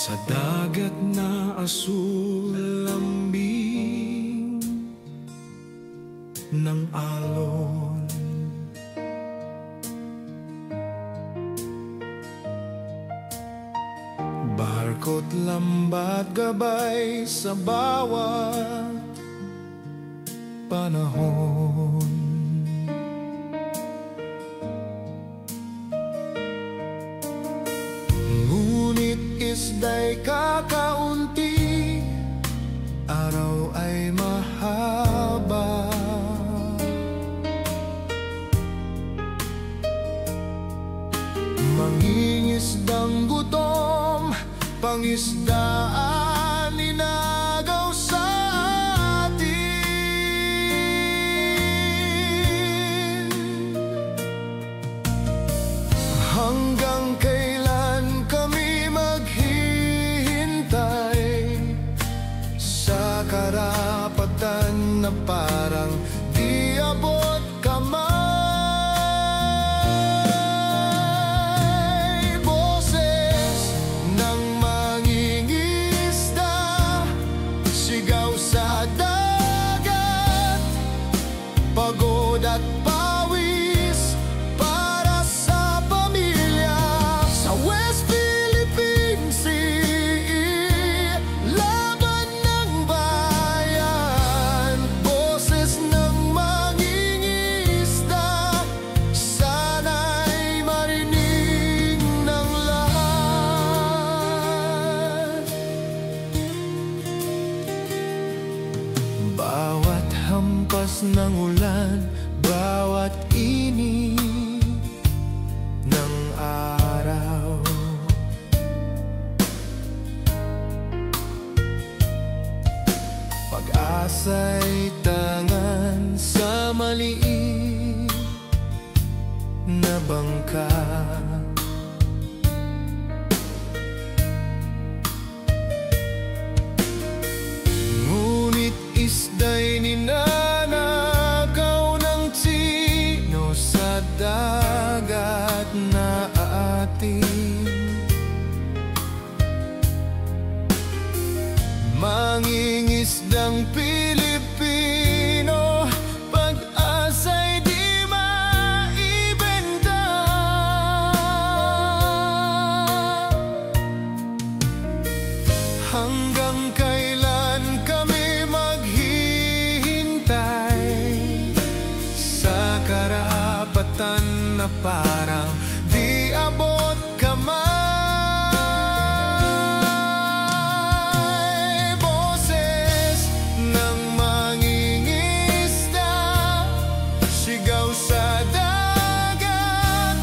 Sa dagat na asul lambing ng alon, barko't lambat gabay sa bawat panahon. Ngunit isda'y kakaunti, araw ay mahaba. Mangingisdang gutom, pangisdaan inagaw sa atin. Hanggang kailan kami maghihintay sa karapatan na parang di abot kamay? Pagod at pawis para sa pamilya sa West Philippine Sea, laban ng bayan, boses ng mangingisda, sana'y marinig ng lahat. Bawat hampas ng ulan, bawat init ng araw, pag-asa'y tangan sa maliit na bangka. Ngunit isda'y ninanakaw ng tsino sa dagat na atin. Mangingisdang Pilipino, pag-asa'y di maibenta. Hanggang kailan kami maghihintay sa karapatan na parang di abot kamay? Boses ng mangingisda, sigaw sa dagat,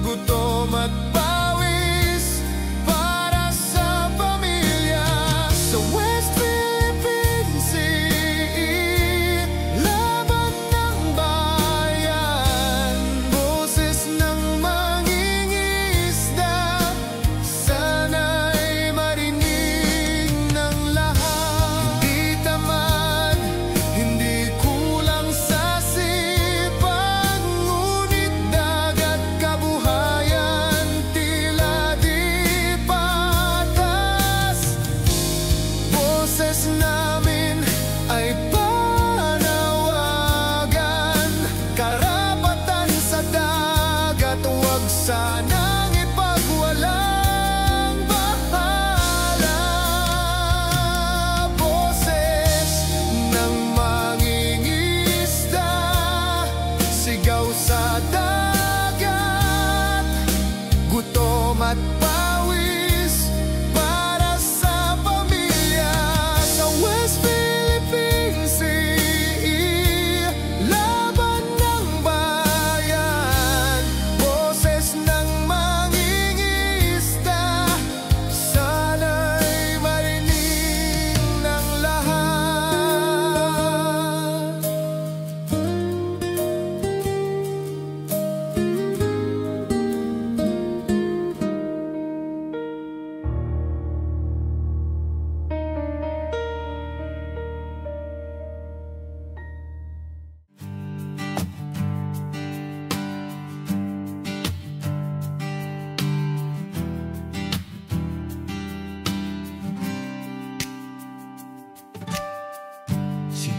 gutom at pawis para sa pamilya sa West Philippine Sea, laban ng bayan, boses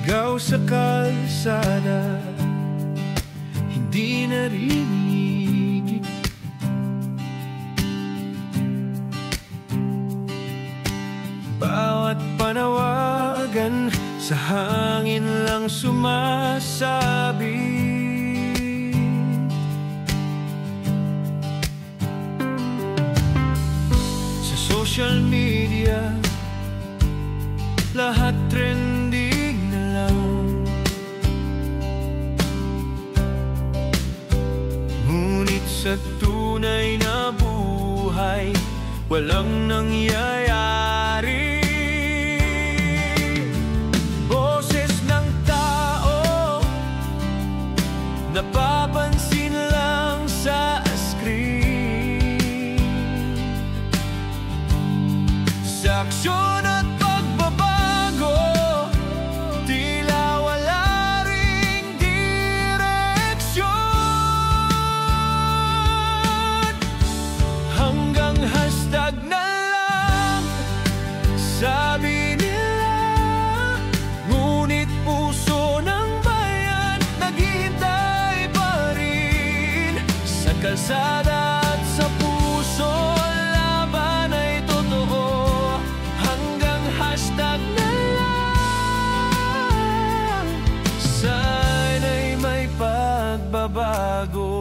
Sigaw sa kalsada, hindi narinig. Bawat panawagan sa hangin lang sumasabi. Sa social media, lahat trending na lang. Ngunit sa tunay na buhay, walang nangyayari. Boses ng tao, napapansin lang sa screen. Sa aksyon at pagbabago, tila wala ring direksyon. Hanggang hashtag na lang, sabi nila. Ngunit puso ng bayan naghihintay pa rin. Sa kalsada at sa puso, laban ay totoo. Hanggang hashtag na lang, sana'y may pagbabago.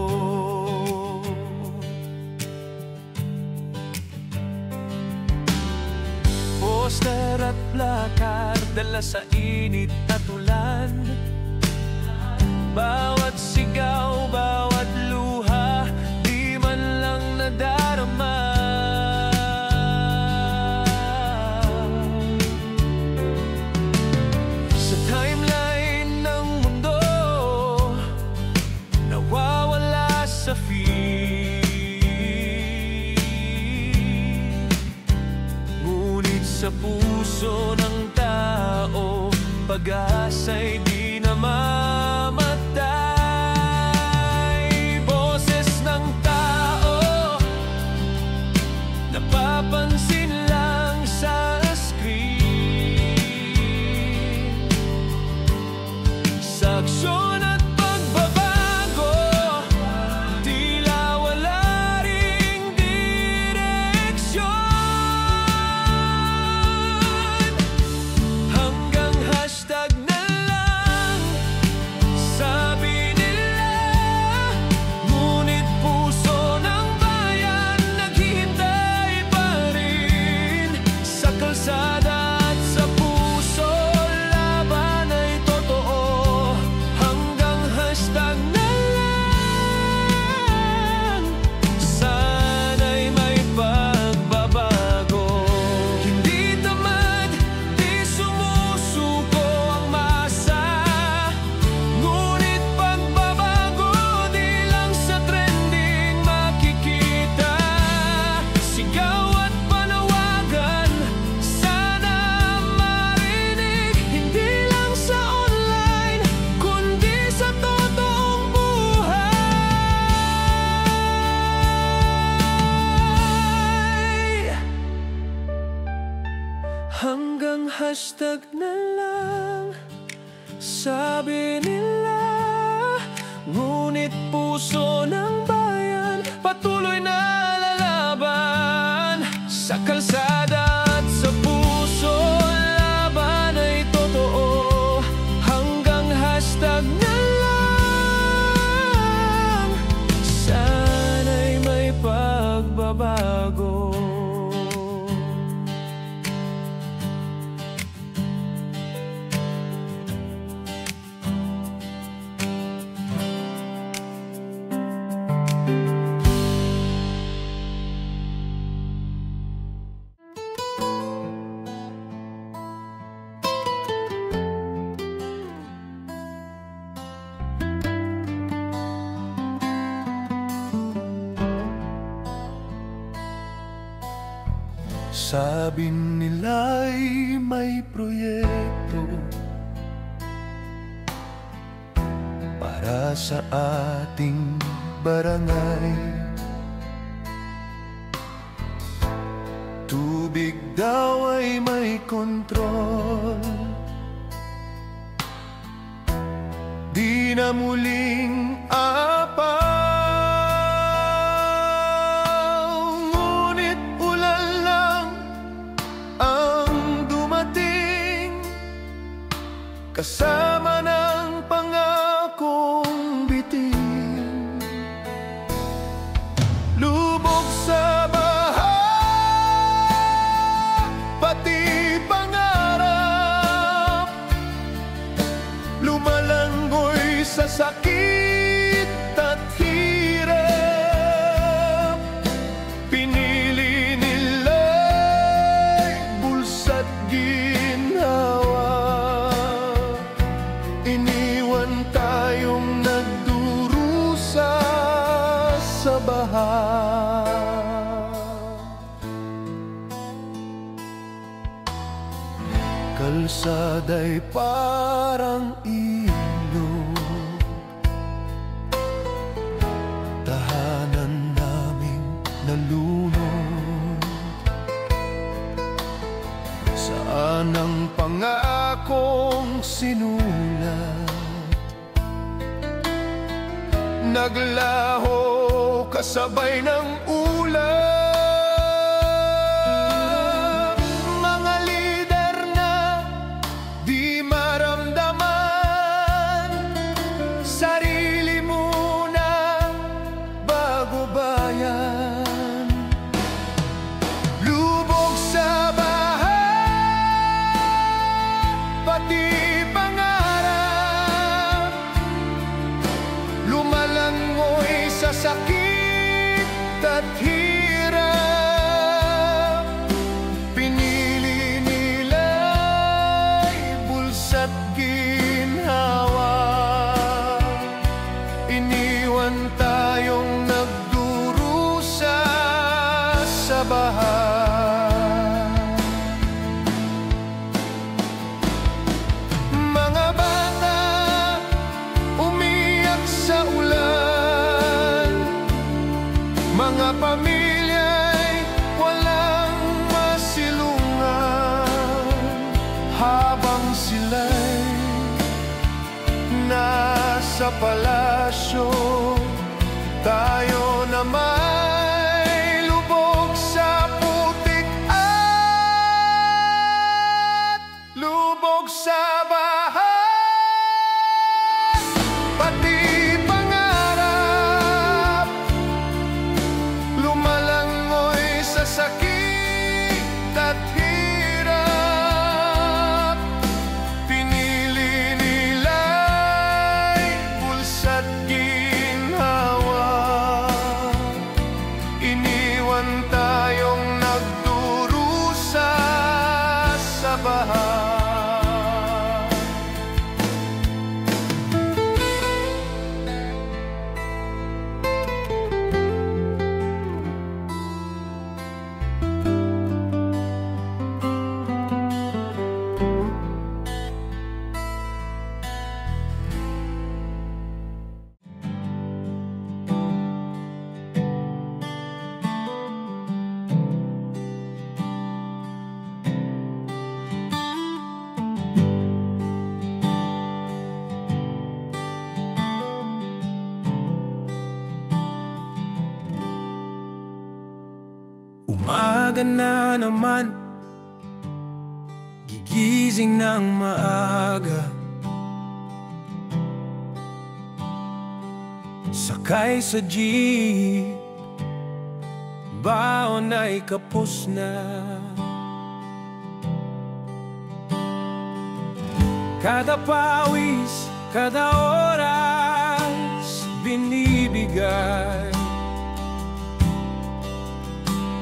Poster at plakar, dala sa init at ulan. Bawat sigaw, bawat luha, di man lang nadarama. Sa timeline ng mundo, nawawala sa feed. Ngunit sa puso ng tao, pag-asa'y di namamatay. Boses ng tao, napapansin lang sa screen. Sa aksyon at pagbabago, tila wala ring direksyon. Hanggang hashtag na lang, sabi nila. Ngunit puso ng bayan naghihintay pa rin. Sa kalsada at sa puso, laban ay totoo. Hanggang hashtag na lang, sana'y may pagbabago. Hindi tamad, di sumusuko ang masa. Ngunit pagbabago di lang sa trending makikita. Sigaw at panawagan, sana marinig. Hindi lang sa online, kundi sa totoong buhay. Hanggang hashtag na lang, sabi nila. Ngunit puso ng bayan patuloy na lalaban. Sa kalsada at sa puso, laban ay totoo. Hanggang hashtag na lang, sana'y may pagbabago. Sabi nila'y may proyekto para sa ating barangay. Tubig daw ay may kontrol, na muling apaw. Ngunit ulan lang ang dumating, kasama ng pangakong bitin. Lubog sa baha, pati pangarap, lumalangoy sa sakit at hirap. Pinili nila'y bulsa't ginhawa, iniwan tayong nagdurusa sa baha. Kalsada'y parang ilog, tahanan naming nalunod. Saan ang pangakong sinulat? Naglaho kasabay ng ulan. Mga lider na di maramdaman, sarili muna bago bayan. Lubog sa baha, pati pangarap, lumalangoy sa sakit at hirap. Pinili nila'y bulsa't ginhawa, iniwan tayong nagdurusa sa baha. Mga bata umiyak sa ulan, mga pamilya'y walang masilungan. Habang sila'y nasa palasyo, tayo nama'y lubog sa putik at lubog sa baha. Pati pangarap, lumalangoy sa sakit at hirap. Pinili nila'y bulsa't ginhawa, iniwan tayong nagdurusa sa baha. Umaga na naman, gigising ng maaga, sakay sa jeep, baon ay kapos na. Kada pawis, kada oras binibigay,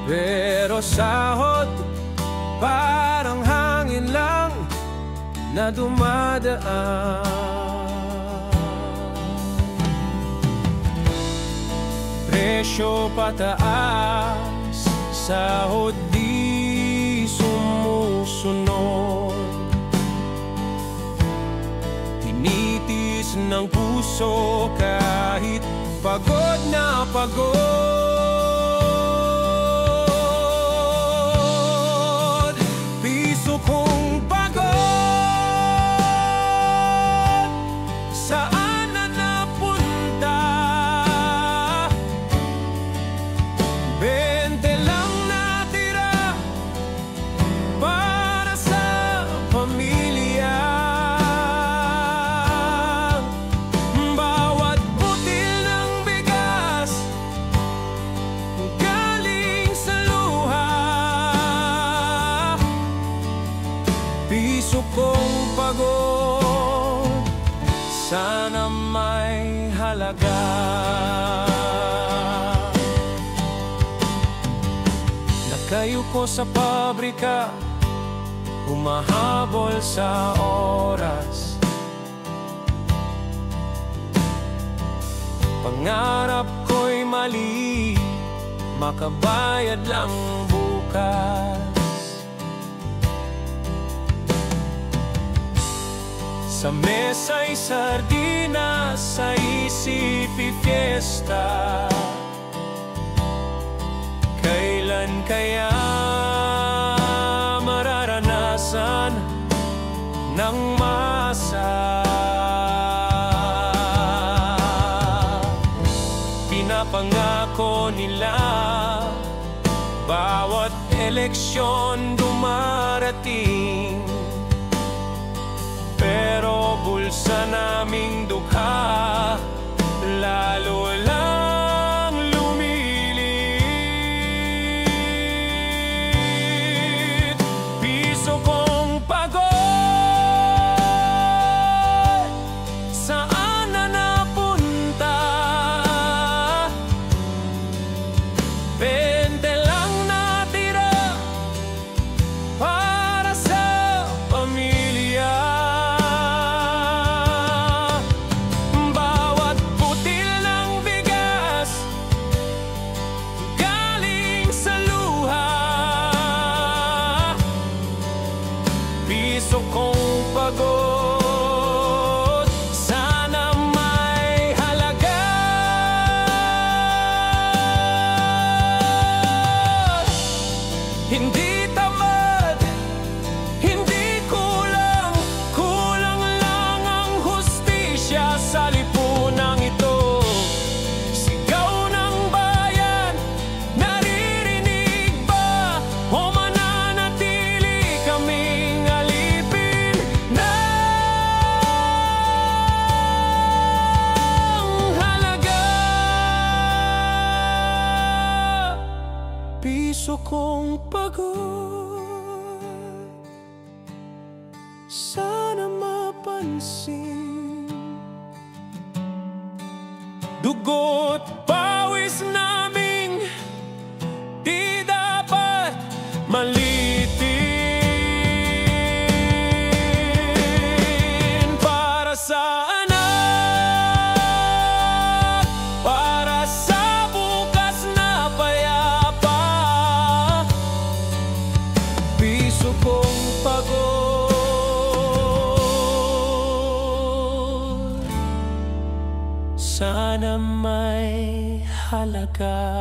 pero sahod parang hangin lang na dumadaan. Presyo pataas, sahod di sumusunod. Tinitis ng puso kahit pagod na pagod. Kung pagod, saan na sa pabrika, humahabol sa oras. Pangarap ko'y mali, makabayad lang bukas. Sa mesa'y sardinas, sa isipi fiesta. Kailan kaya mararanasan ng masa? Pinapangako nila bawat eleksyon dumarating, pero bulsa naming dukha lalo lang lumilit. Piso kong pagod, saan na napunta? 20 lang natira para sa pamilya. Bawat butil ng bigas galing sa luha. Piso kong pagod, sana may halaga. Hindi tamad, hindi kulang, kulang lang ang hustisya sa lipunang ito. Sigaw ng bayan, naririnig ba? O mananatili kaming alipin ng halaga? Piso kong pagod, sana mapansin. Dugo't pawis naming di dapat malitin. Para sa anak, para sa bukas na payapa. Piso kong pagod, sana may halaga.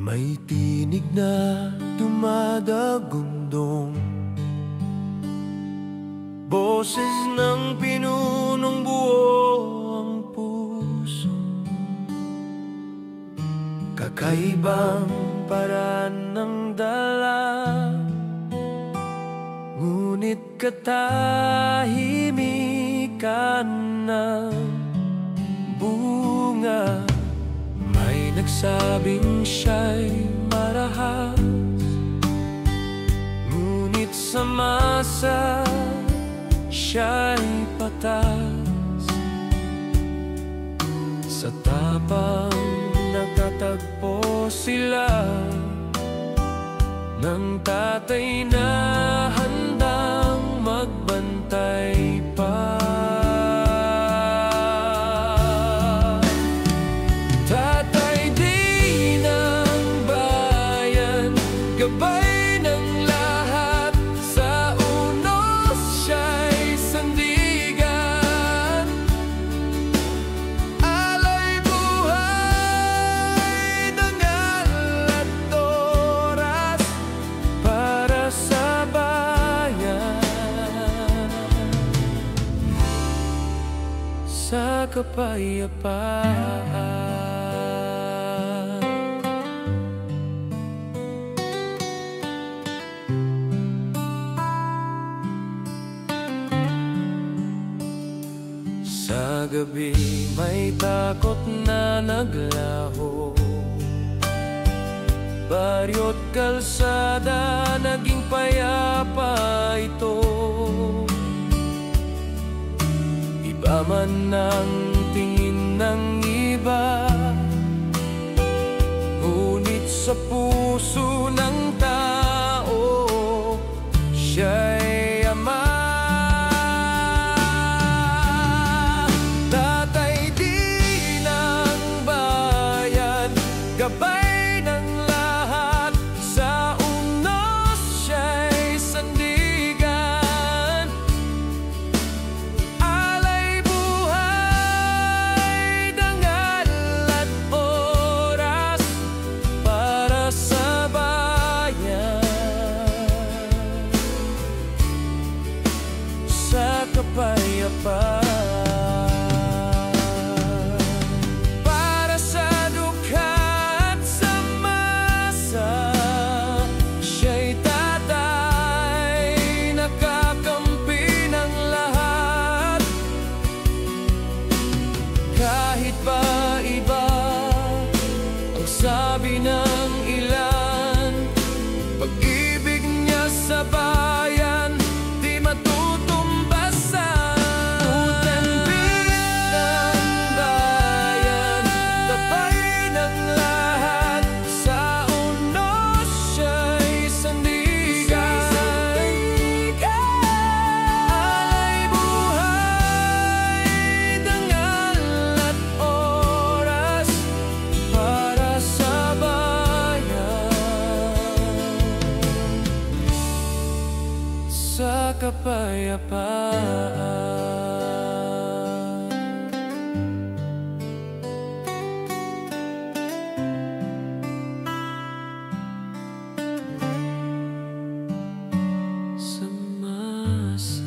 May tinig na dumadagundong, boses ng pinunong buo ang puso. Kakaibang paraan ng dala, ngunit katahimikan ng bunga. May nagsabing siya'y marahas, ngunit sa masa siya'y patas. Sa tapang nagtatagpo sila ng tatay na handang magbantay pa. Tatay din ng bayan, gabay ng lahat, sa unos siya'y sandigan. Alay buhay, dangal at oras para sa bayan. Sa kapayapaan. Sa gabi may takot na naglaho, baryo't kalsada naging payapa ito. Iba man ang tingin ng iba, ngunit sa puso ng tao siya'y Ama. Tatay din ng bayan, gabay ng lahat, sa unos siya'y sandigan. Alay buhay, dangal at oras para sa bayan. Sa kapayapaan, sabi ng ilan, pag-ibig niya sa bayan di matutumbasan. Utambik ng bayan, tabay ng lahat, sa unos siya'y sandigan. Alay buhay, dangal at oras para sa bayan. Sa kapayapaan. Sa masa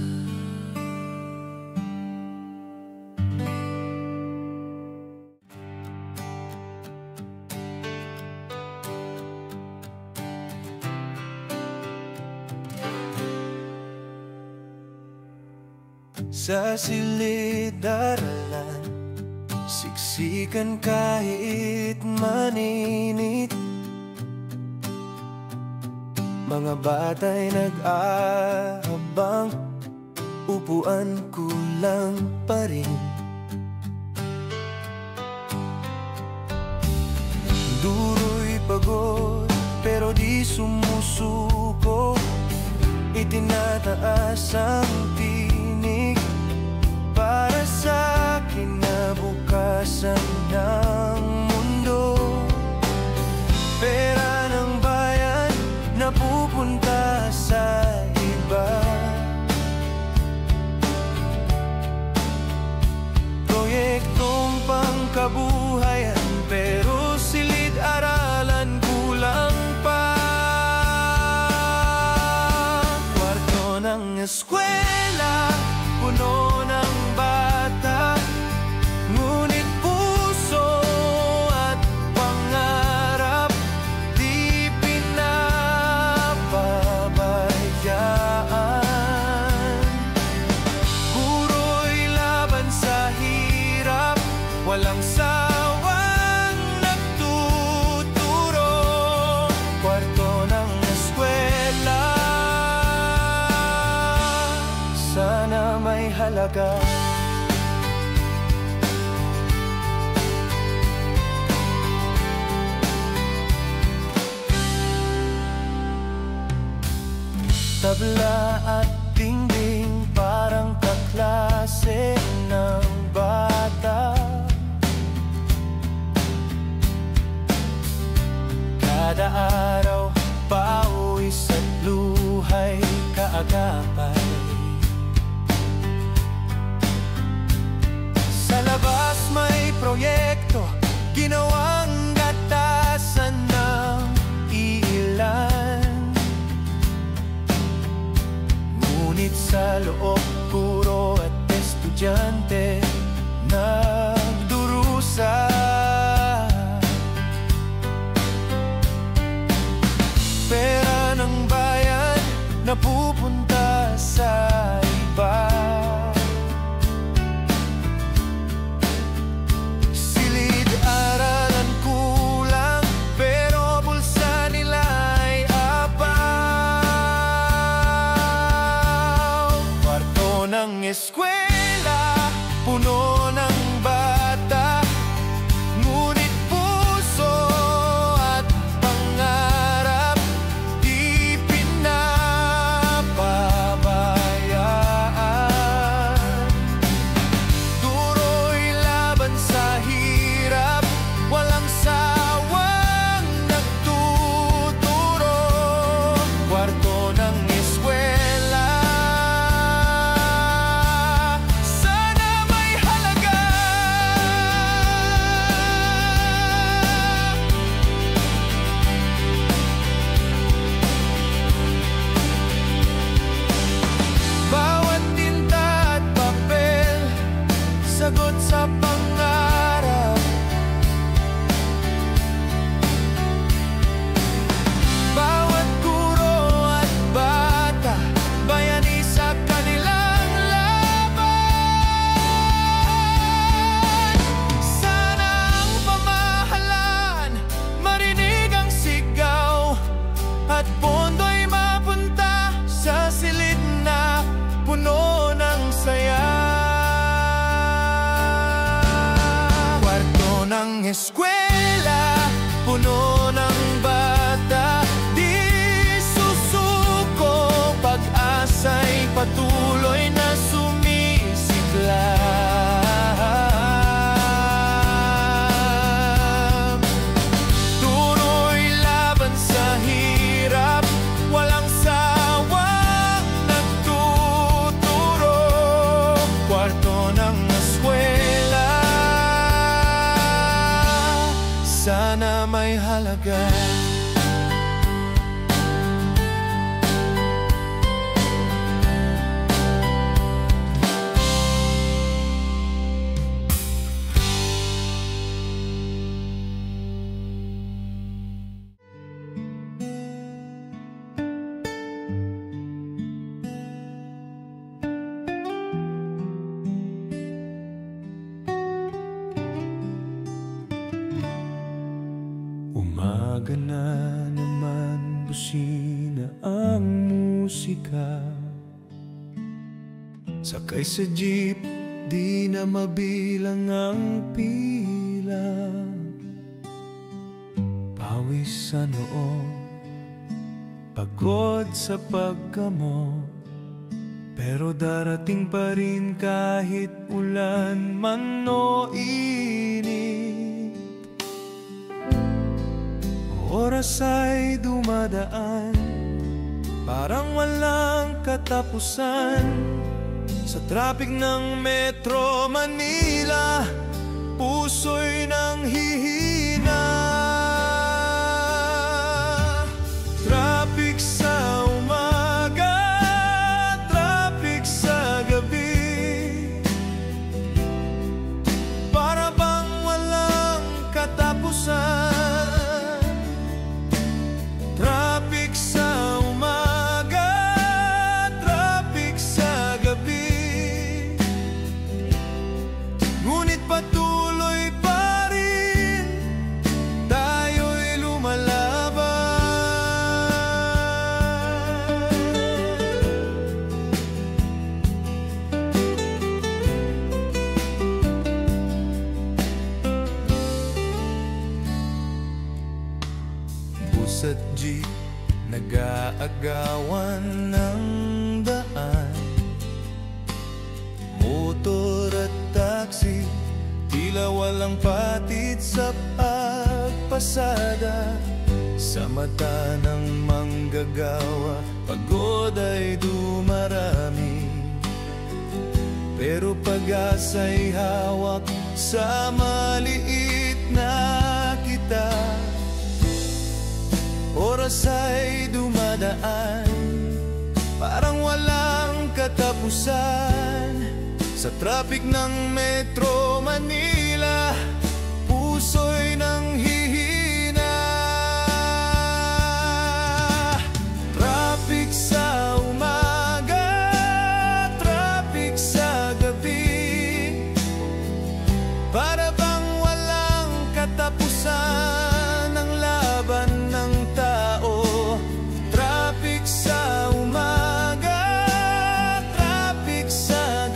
sa silid-aralan, siksikan kahit maninit. Mga bata'y nag-aabang, upuan kulang pa rin. Duro'y pagod pero di sumusuko, itinataas ang tinig para sa kinabukasan ng mundo. Pera ng bayan napupunta sa iba, proyektong pangkabuhayan pero silid-aralan kulang pa. Kwarto ng eskwela puno ng bata, ngunit puso at pangarap di pinapabayaan. Puro'y laban sa hirap, walang sawang nagtuturo. Kwarto ng eskwela, sana may halaga. Tabla at dingding parang kaklase ng bata. Kada araw pawis at luhay kaagapay. Sa labas may proyekto, ginawang gatasan ng ilan. Ngunit sa loob guro at estudyante nagdurusa. Pera ng bayan napupunta sa iba, ng eskwela, puno ng bata, ngunit puso at pangarap di pinapabayaan. Duro'y laban sa hirap, walang sawang nagtuturo, kwarto ng eskwela, sana may halaga. Bawat tinta at papel, sagot sa pangarap. Bawat guro at bata, bayani sa kanilang laban. Sana ang pamahalaan marinig ang sigaw, at pondo'y mapunta sa silid na puno ng saya. Kwarto ng eskwela, puno ng bata, di susuko, pag-asa'y patuloy na sumisidlap. Tuloy laban sa hirap, walang sawang nagtuturo, kwarto ng eskwela, sana may halaga. Umaga na naman, busina ang musika, sakay sa jeep, di na mabilang ang pila. Pawis sa noo, pagod sa pagkamot, pero darating pa rin kahit ulan man o init. Oras ay dumadaan, parang walang katapusan, sa traffic ng Metro Manila, puso'y nanghihina. Traffic sa umaga, traffic sa gabi, para bang walang katapusan. Traffic sa umaga, traffic sa gabi, ngunit patuloy pa rin tayo'y lumalaban. Bus at jeep, nag-aagawan ng daan, motor at taxi, tila walang patid sa pagpasada. Sa mata ng manggagawa, pagod ay dumarami, pero pag-asa'y hawak sa maliit na kita. Oras ay dumadaan, parang walang katapusan, sa traffic ng Metro Manila, puso'y nanghihina. Traffic sa umaga, traffic sa gabi, para bang walang katapusan ang laban ng tao. Traffic sa umaga, traffic sa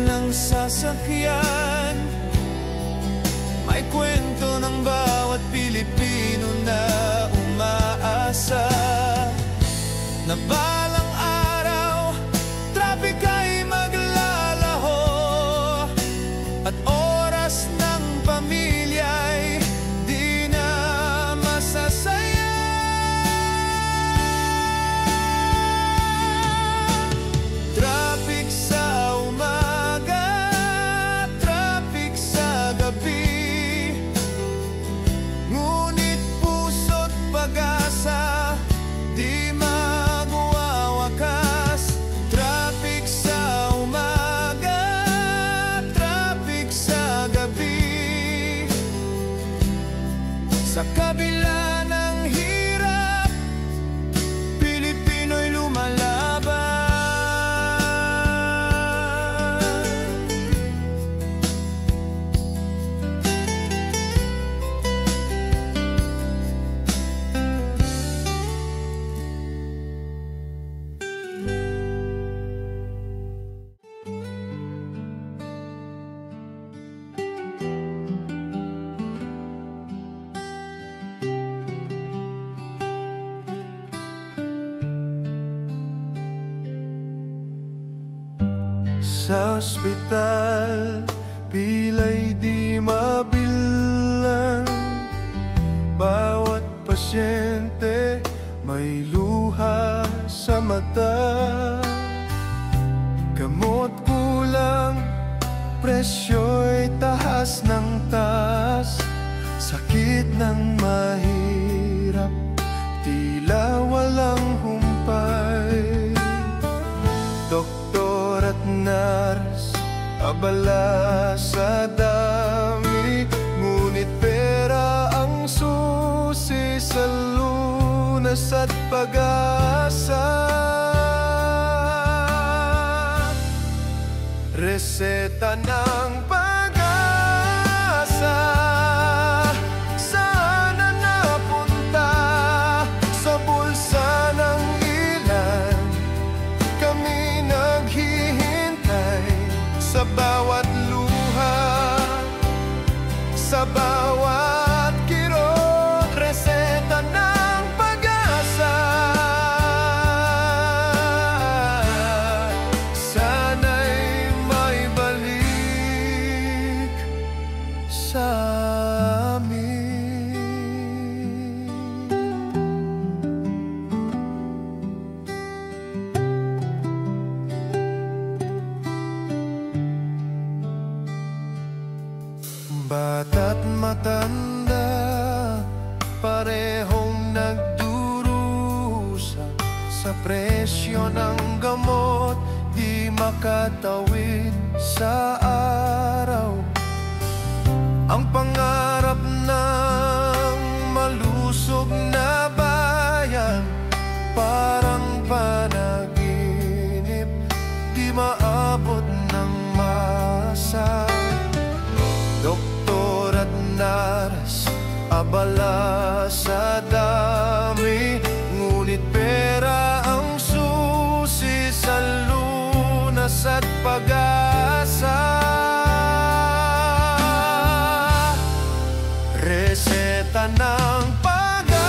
ng sasakyan. May kwento ng bawat Pilipino na umaasa na balang araw, traffic ay maglalaho at oras ng pamilya'y di na masasaya. Traffic sa umaga, traffic sa gabi, ngunit puso't pag-asa di magwawakas. Traffic sa umaga, traffic sa gabi, sa kabila ng hirap, Pilipino'y lumalaban. Sa ospital, pila'y di mabilang. Bawat pasyente may luha sa mata. Gamot kulang, presyo'y taas ng taas. Sakit ng mahirap, tila walang humpay. Doktor at nurse, abala sa dami, ngunit pera ang susi sa lunas at pag-asa. Reseta ng pag-asa, sana napunta sa bulsa ng ilan. Kami naghihintay sa bawat luha, sa bawat kirot. Reseta ng pag-asa, sana'y may balik sa amin. Bata't matanda, parehong nagdurusa sa presyo ng gamot, di makatawid sa araw. Ang pangarap ng malusog na bayan, parang panaginip, di maabot ng masa. Doktor at nurse, abala sa dami, ngunit pera ang susi sa lunas at pag-asa. Reseta ng pag-asa,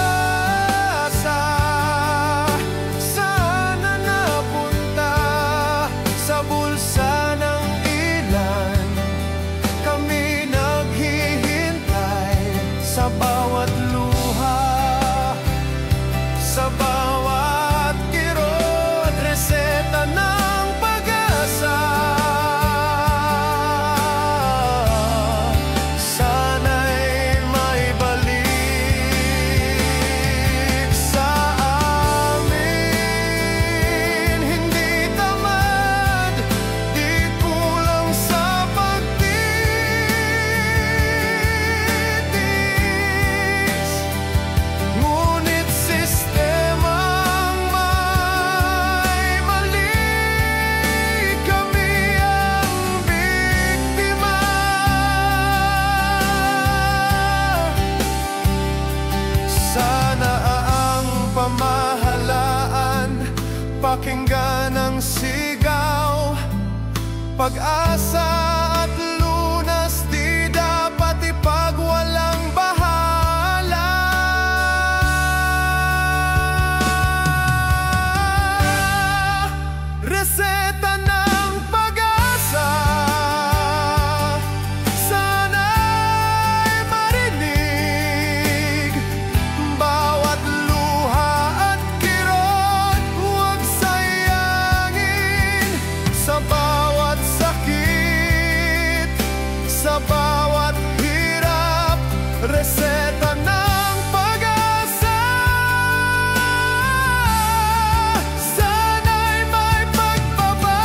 sana napunta sa bulsa ng ilan. Kami naghihintay sa bawat luha, pag-asa at lunas di dapat ipagwalang bahala. Reseta ng pag-asa, sana'y marinig. Bawat luha at kirot, huwag sayangin. Sa bawat sakit, sa bawat hirap, reseta ng pag-asa. Sana'y may pagbabago.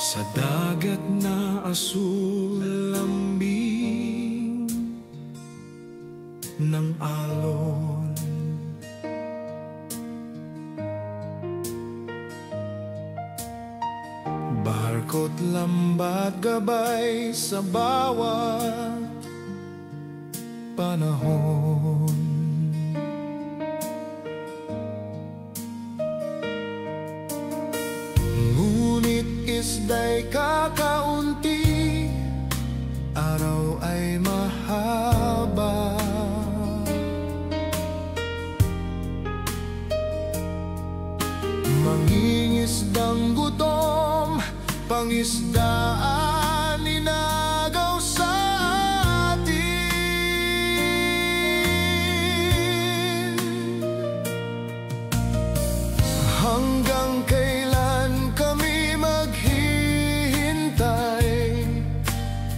Sa dagat na asul lambing ng alon, barko't lambat gabay sa bawat panahon. Ngunit isda'y kakaunti, araw ay mahaba. Mangingisdang gutom, pangisdaan inagaw sa atin. Hanggang kailan kami maghihintay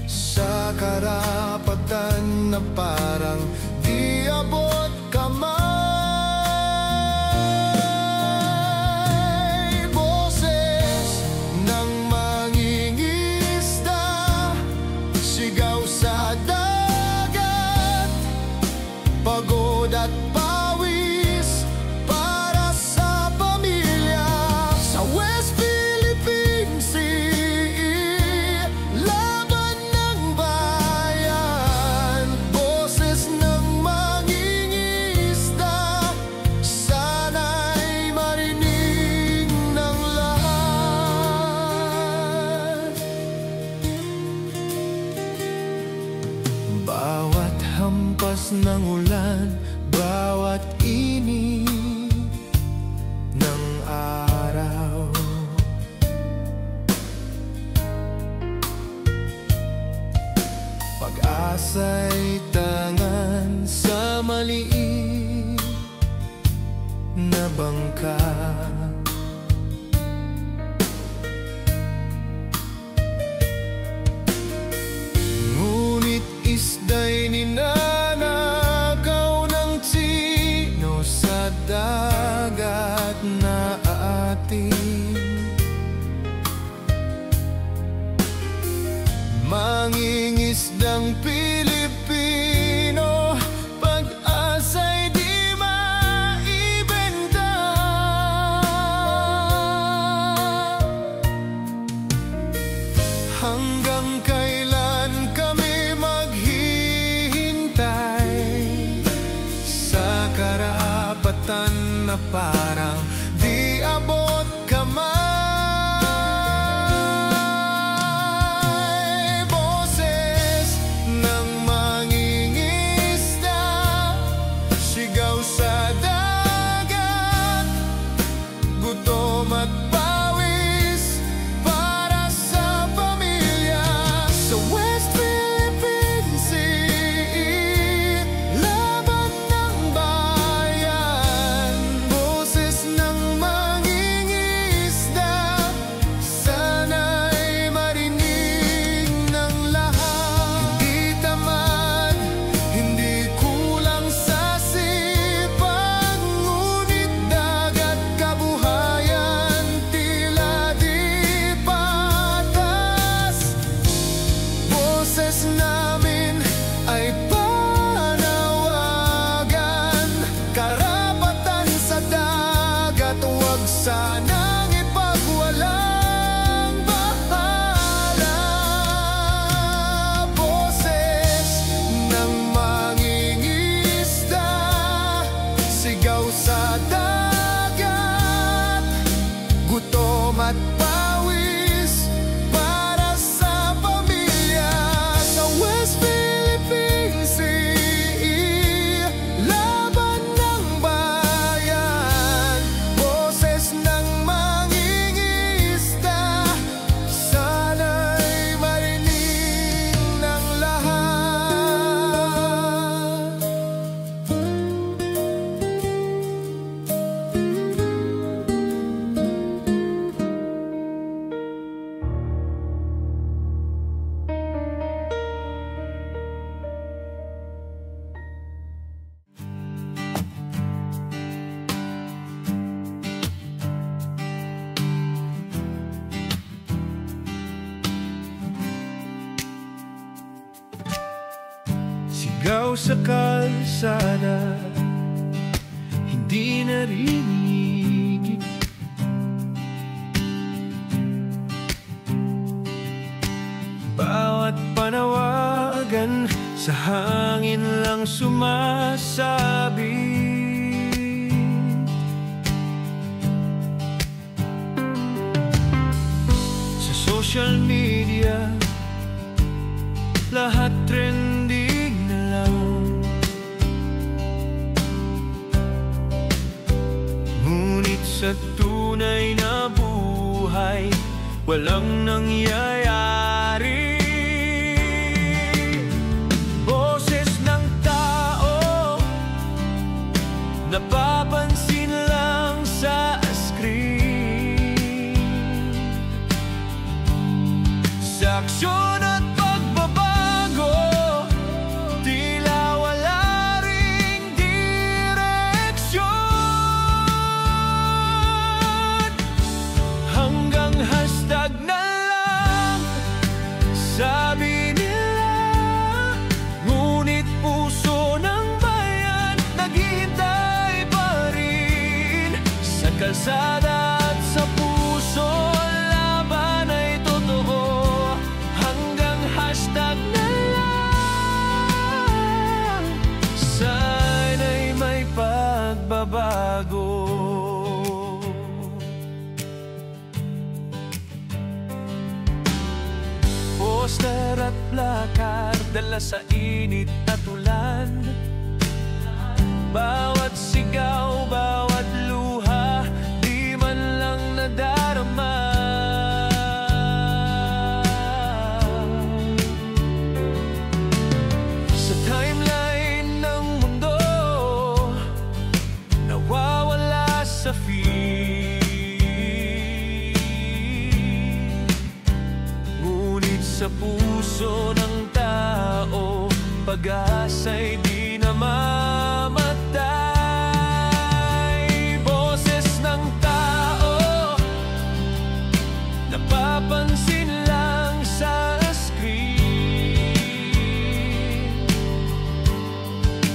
sa karapatan na parang di abot kamay? Boses ng mangingisda, sigaw sa dagat, pagod at pawis para sa pamilya. Sa West Philippine Sea, laban ng bayan, boses ng mangingisda, sana'y marinig ng lahat. Bawat hampas ng ulan, bawat init ng araw, pag-asa'y tangan sa maliit na bangka. Ngunit isda'y ninanakaw ng sino sa dagat na atin. Mangingisdang Pilipino, pag-asa'y di maibenta. Hanggang kailan kami maghihintay sa karapatan na parang di abot kamay? Boses ng mangingisda, sigaw sa dagat, gutom at pawis para sa pamilya. Sa West Philippine Sea, laban ng bayan, boses Sigaw sa kalsada, hindi narinig. Bawat panawagan sa hangin lang sumasabi. Sa social media, lahat trending na lang. Ngunit sa tunay na buhay, walang nangyayari. Boses ng tao, napapansin lang sa screen. Sa aksyon at pagbabago, tila wala ring direksyon. Hanggang hashtag na lang, sabi nila. Ngunit puso ng bayan naghihintay pa rin. Sa kalsada at sa puso, laban ay totoo. Hanggang hashtag na lang, sana'y may pagbabago. Poster at plakar, dala sa init at ulan. Bawat sigaw, bawat luha, di man lang nadarama. Sa timeline ng mundo, nawawala sa feed. Ngunit sa puso ng tao, pag-asa'y di namamatay. Boses ng tao, napapansin lang sa screen.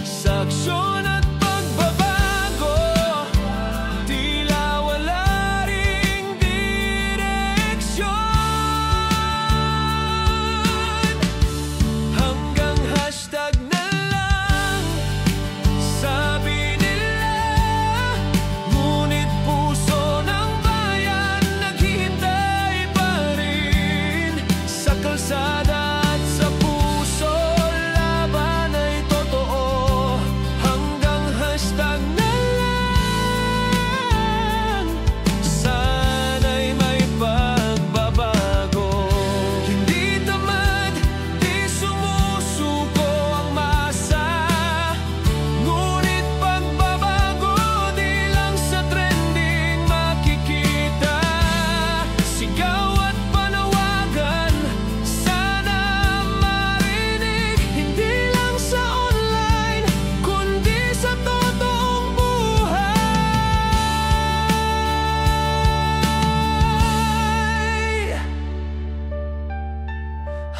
Sa aksyon at pagbabago, tila wala ring direksyon. Hanggang hashtag na lang, sabi nila. Ngunit puso ng bayan naghihintay pa rin. Sa kalsada at sa puso, laban ay totoo. Hanggang hashtag na lang, sana'y may pagbabago. Hindi tamad, di sumusuko ang masa. Ngunit pagbabago, di lang sa trending makikita. Sigaw at panawagan, sana marinig. Hindi lang sa online, kundi sa totoong buhay.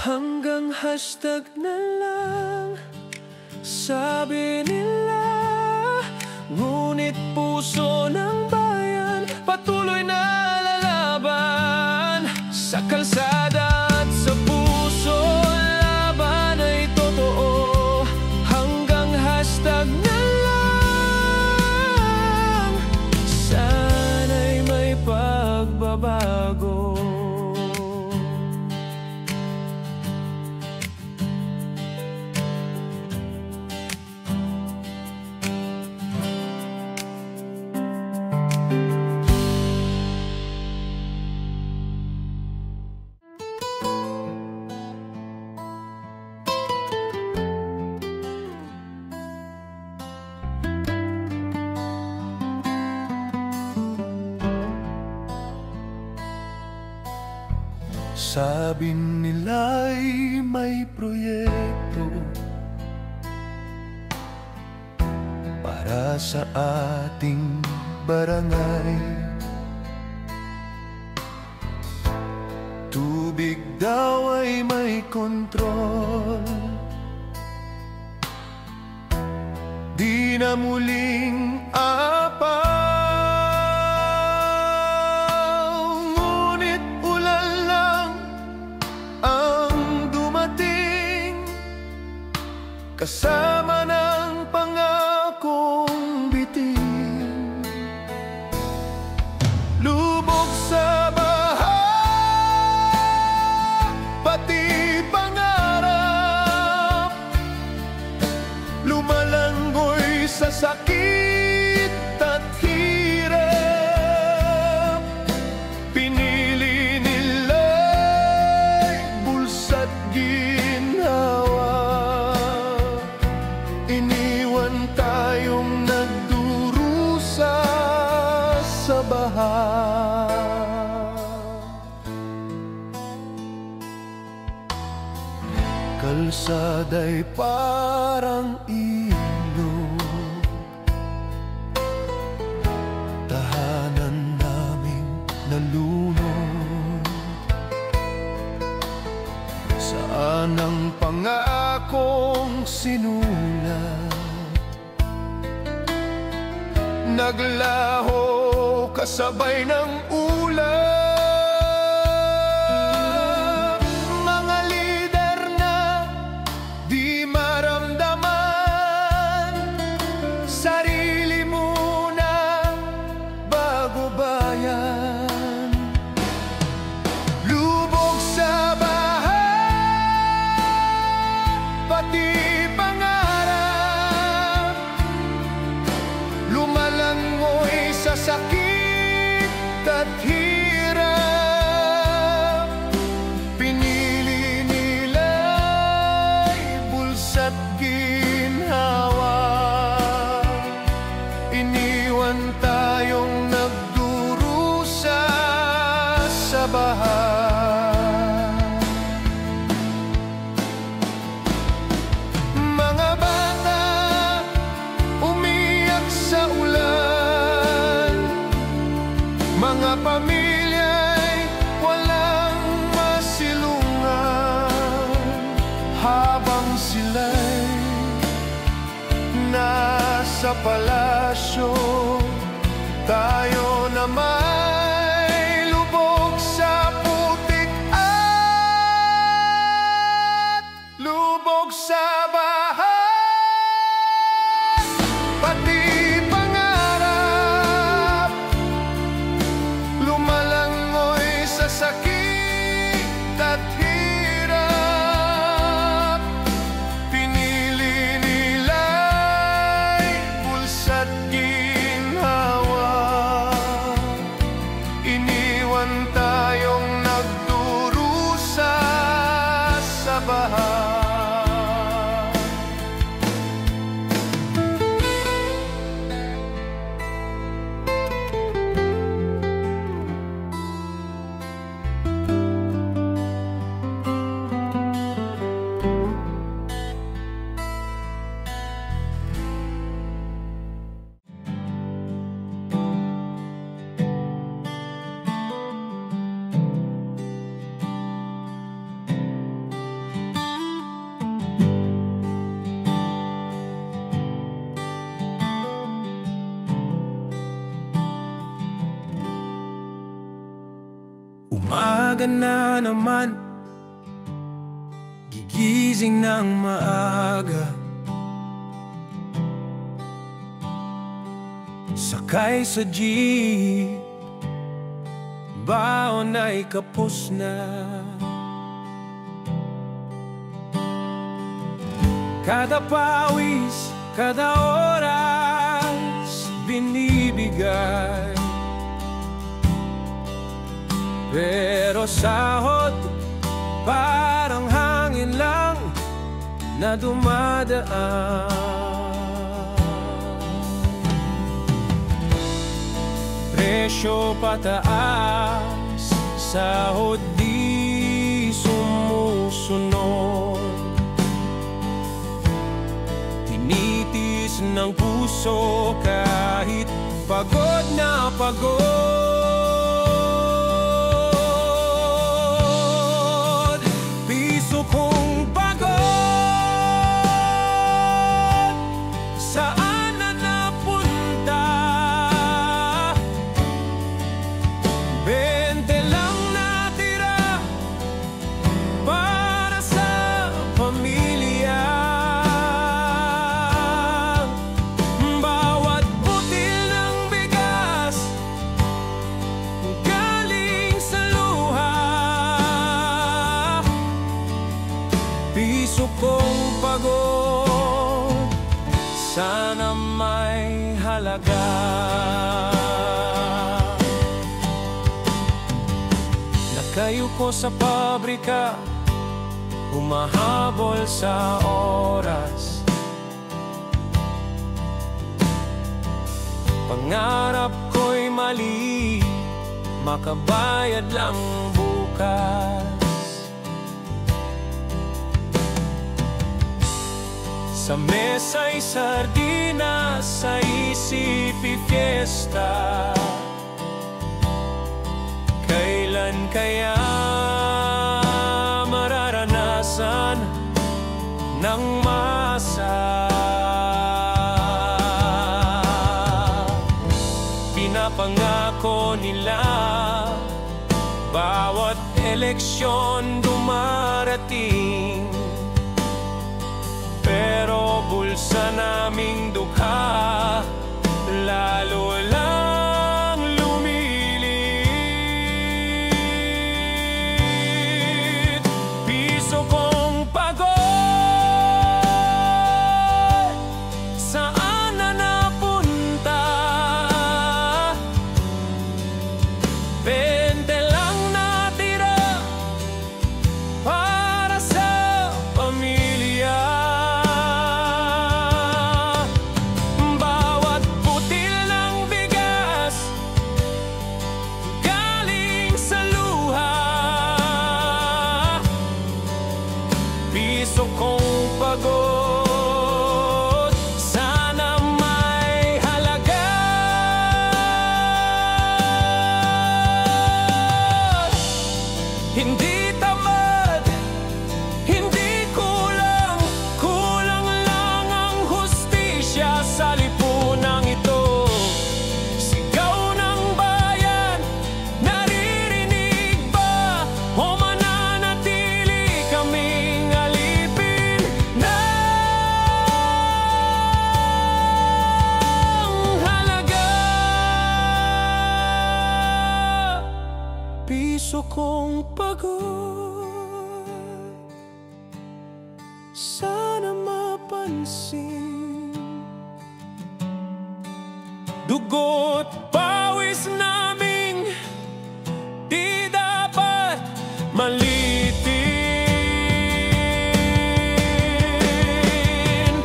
Hanggang hashtag na lang, sabi nila. Ngunit puso ng bayan patuloy na lalaban. Sa kalsada at sa puso, laban ay totoo. Hanggang hashtag na lang, sana'y may pagbabago. Sabi nila'y may proyekto para sa ating barangay. Tubig daw ay may kontrol, na muling apaw. Ngunit ulan lang ang dumating, kasama ng pangakong bitin. Lubog sa baha, pati pangarap, lumalanggoy sa sakit at hirap. Pinili nila'y bulsa't ginhawa, iniwan tayong nagdurusa sa baha. Kalsada'y parang ilog, tahanan naming nalunod. Saan ang pangakong sinulat? Naglaho kasabay ng ulan. Mga lider na di maramdaman, sarili muna bago bayan. Lubog sa baha, pati pangarap, lumalangoy sa sakit at hirap. Pinili nila'y bulsa't ginhawa, iniwan tayong nagdurusa sa baha. Mga bata umiyak sa ulan, mga pamilya'y walang masilungan. Habang sila'y nasa palasyo, tayo na may lubog sa putik at lubog sa baha. Pati pangarap, lumalangoy sa sakit at hirap. Pinili nila'y bulsa't ginhawa, iniwan tayong nagdurusa sa baha. Umaga na naman, gigising ng maaga, sakay sa jeep, baon ay kapos na. Kada pawis, kada oras binibigay, pero sahod parang hangin lang na dumadaan. Presyo pataas, sahod di sumusunod. Tinitis ng puso kahit pagod na pagod. Kung pagod, saan na Piso kong pagod, sana may halaga. Nakayuko sa pabrika, humahabol sa oras. Pangarap ko'y mali, makabayad lang bukas. Sa mesa'y sardinas, sa isipi fiesta. Kailan kaya mararanasan ng masa? Pinapangako nila, bawat eleksyon dumarating. Pero bulsa naming dukha, lalo lang lumilit. Piso kong pagod, saan na napunta? 20 lang natira para sa pamilya. Bawat butil ng bigas galing sa luha. Piso kong pagod, sana may halaga. Hindi tamad, hindi kulang, kulang lang ang hustisya sa lipunang ito. Sigaw ng bayan, naririnig ba? O mananatili kaming alipin ng halaga? Piso kong pagod, sana mapansin. Dugo't pawis naming di dapat malitin.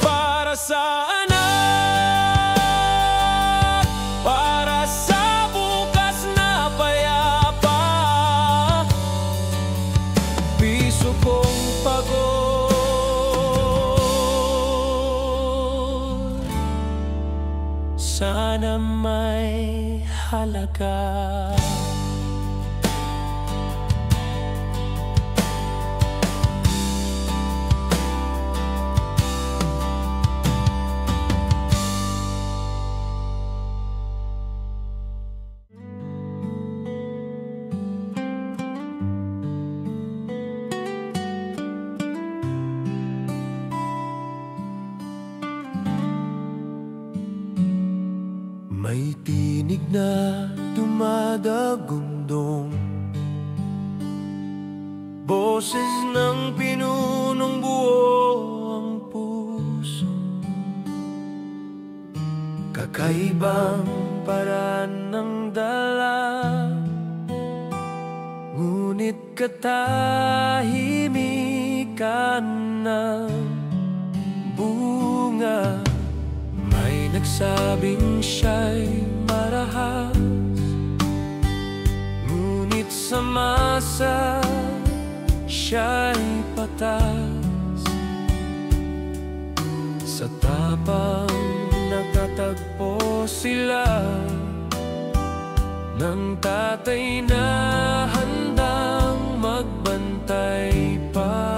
Para sa anak, para sa bukas na payapa. Piso kong pagod, sana may halaga. May tinig na dumadagundong, boses ng pinunong buo ang puso. Kakaibang paraan ng dala, ngunit katahimikan ng bunga. May nagsabing siya'y marahas, ngunit sa masa siya'y patas. Sa tapang nagtatagpo sila ng tatay na handang magbantay pa.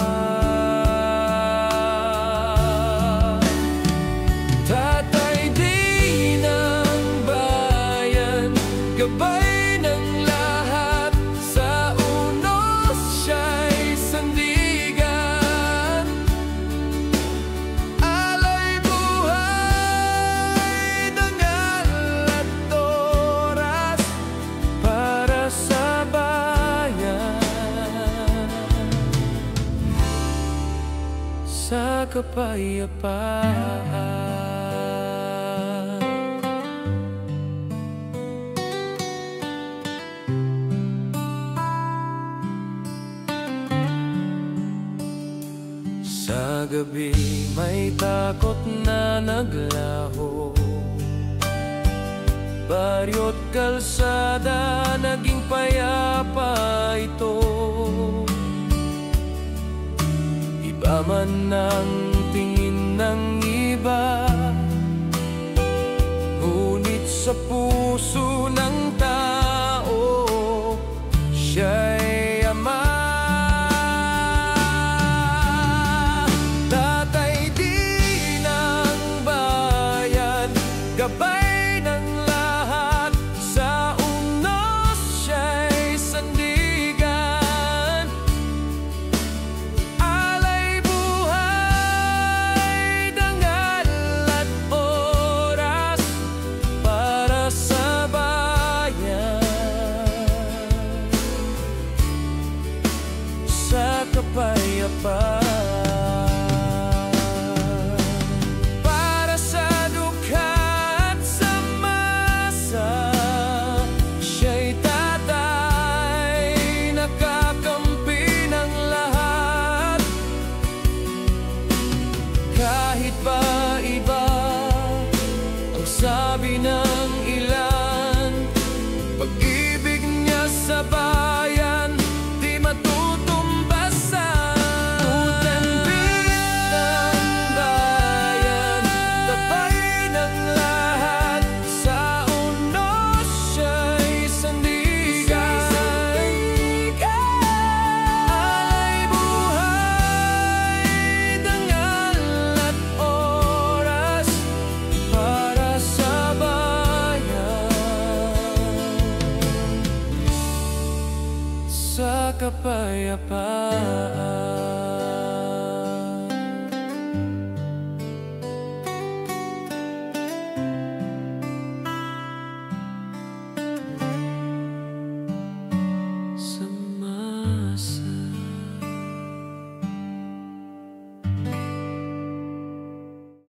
Tatay di ng bayan, gabay ng lahat, sa unos siya'y sandigan. Alay buhay, dangal at oras para sa bayan. sa kapayapaan. Sa gabi may takot na naglaho, baryo't kalsada naging payapa ito. Iba man ang tingin ng iba, ngunit sa puso ng tao siya'y Ama. Tatay din ng bayan, gabay ng lahat, sa unos siya'y sandigan. Alay buhay, dangal at oras para sa bayan, sa kapayapaan.